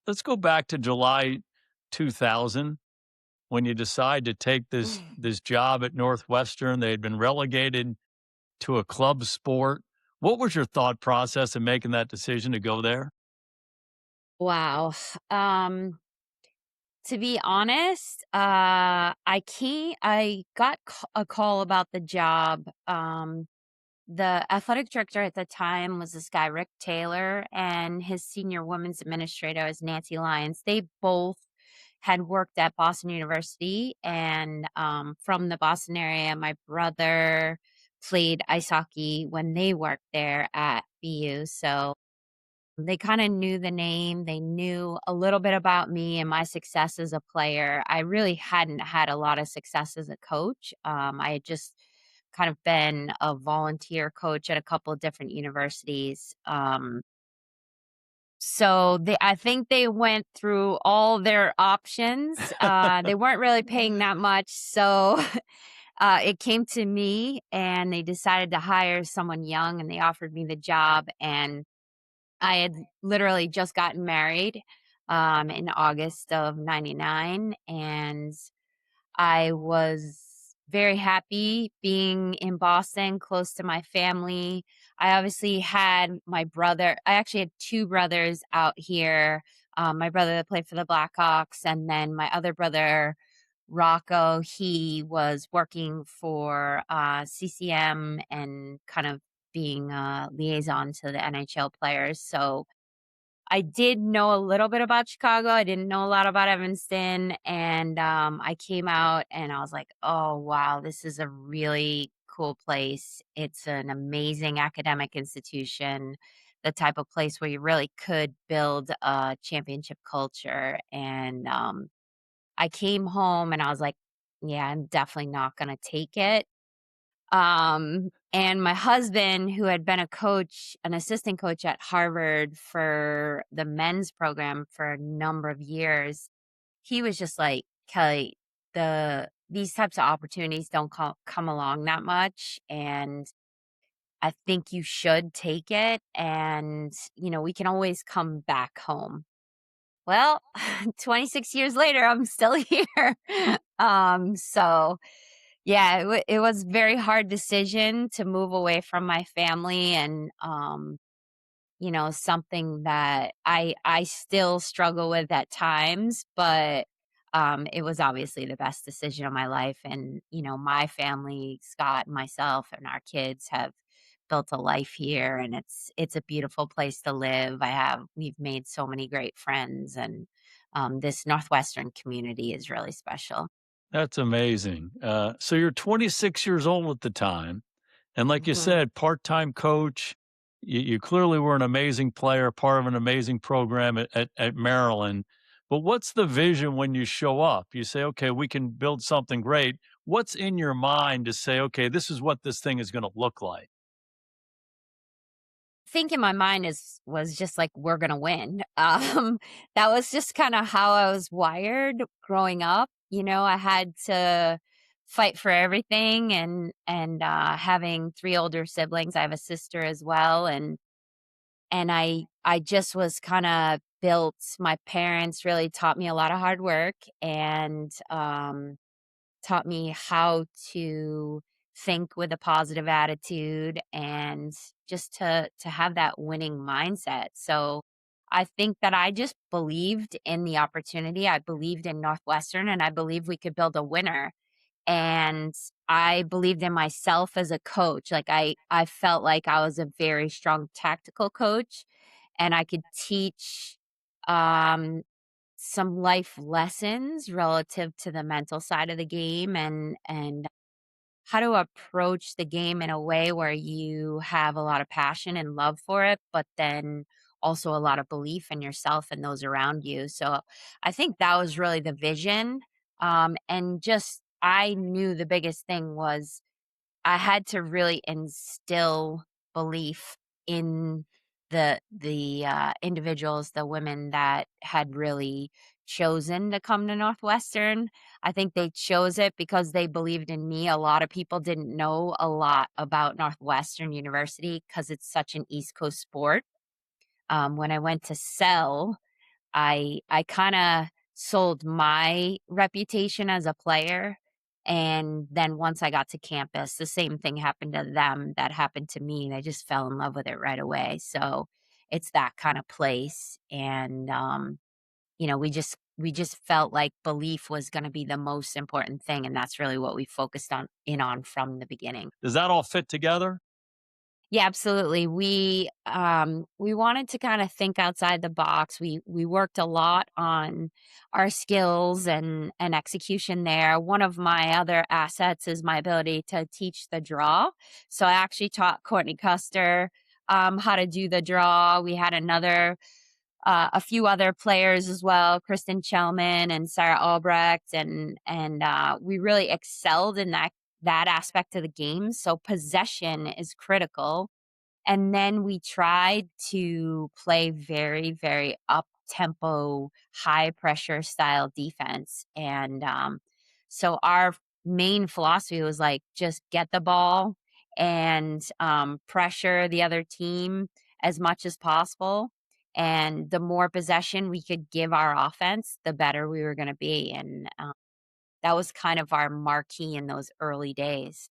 let's go back to July 2000 when you decide to take this job at Northwestern. They had been relegated to a club sport. What was your thought process in making that decision to go there? Wow. Um, to be honest, I got a call about the job. The athletic director at the time was this guy, Rick Taylor, and his senior women's administrator was Nancy Lyons. They both had worked at Boston University, and from the Boston area, my brother played ice hockey when they worked there at BU. So they kinda knew the name, they knew a little bit about me and my success as a player. I really hadn't had a lot of success as a coach. I had just kind of been a volunteer coach at a couple of different universities. So I think they went through all their options. They weren't really paying that much, so, it came to me, and they decided to hire someone young, and they offered me the job, and I had literally just gotten married, in August of '99, and I was very happy being in Boston, close to my family. I obviously had my brother I actually had 2 brothers out here, my brother that played for the Blackhawks, and then my other brother, Rocco, he was working for, CCM and kind of being a liaison to the NHL players, so I did know a little bit about Chicago, I didn't know a lot about Evanston, and, I came out and I was like, "Oh, wow, this is a really cool place." It's an amazing academic institution, the type of place where you really could build a championship culture, and, I came home and I was like, "Yeah, I'm definitely not gonna take it." And my husband, who had been an assistant coach at Harvard for the men's program for a number of years, he was just like, "Kelly, these types of opportunities don't come along that much, and I think you should take it, and, we can always come back home." Well, 26 years later, I'm still here. So yeah, it was very hard decision to move away from my family and, something that I still struggle with at times, but, it was obviously the best decision of my life, and, my family, Scott, myself, and our kids have built a life here, and it's a beautiful place to live. We've made so many great friends, and, this Northwestern community is really special. That's amazing. So you're 26 years old at the time. And like you Mhm. said, part-time coach, you clearly were an amazing player, part of an amazing program at Maryland. But what's the vision when you show up? You say, okay, we can build something great. What's in your mind to say, okay, this is what this thing is going to look like? Think in my mind was just like, "We're gonna win." That was just kinda how I was wired growing up, I had to fight for everything and having 3 older siblings, I have a sister as well, and I just was kinda built my parents really taught me a lot of hard work and, taught me how to think with a positive attitude and just to have that winning mindset. So I think that I just believed in the opportunity. I believed in Northwestern and I believed we could build a winner. And I believed in myself as a coach. Like I felt like I was a very strong tactical coach and I could teach um some life lessons relative to the mental side of the game and how to approach the game in a way where you have a lot of passion and love for it, but then also a lot of belief in yourself and those around you. So I think that was really the vision. And just I knew the biggest thing was I had to really instill belief in the individuals, the women that had really chosen to come to Northwestern. I think they chose it because they believed in me. A lot of people didn't know a lot about Northwestern University because it's such an East Coast sport. When I went to sell, I kinda sold my reputation as a player, and then once I got to campus, the same thing happened to them that happened to me, they just fell in love with it right away, so it's that kinda place, and, we just felt like belief was gonna be the most important thing, and that's really what we focused on from the beginning. Does that all fit together? Yeah, absolutely. We wanted to kinda think outside the box. We worked a lot on our skills and execution there. One of my other assets is my ability to teach the draw. So I actually taught Courtney Custer, how to do the draw. We had a few other players as well, Kristen Chelman and Sarah Albrecht, and we really excelled in that aspect of the game. So possession is critical, and then we tried to play very, very up tempo, high pressure style defense. And so our main philosophy was like just get the ball and pressure the other team as much as possible. And the more possession we could give our offense, the better we were going to be. And that was kind of our marquee in those early days.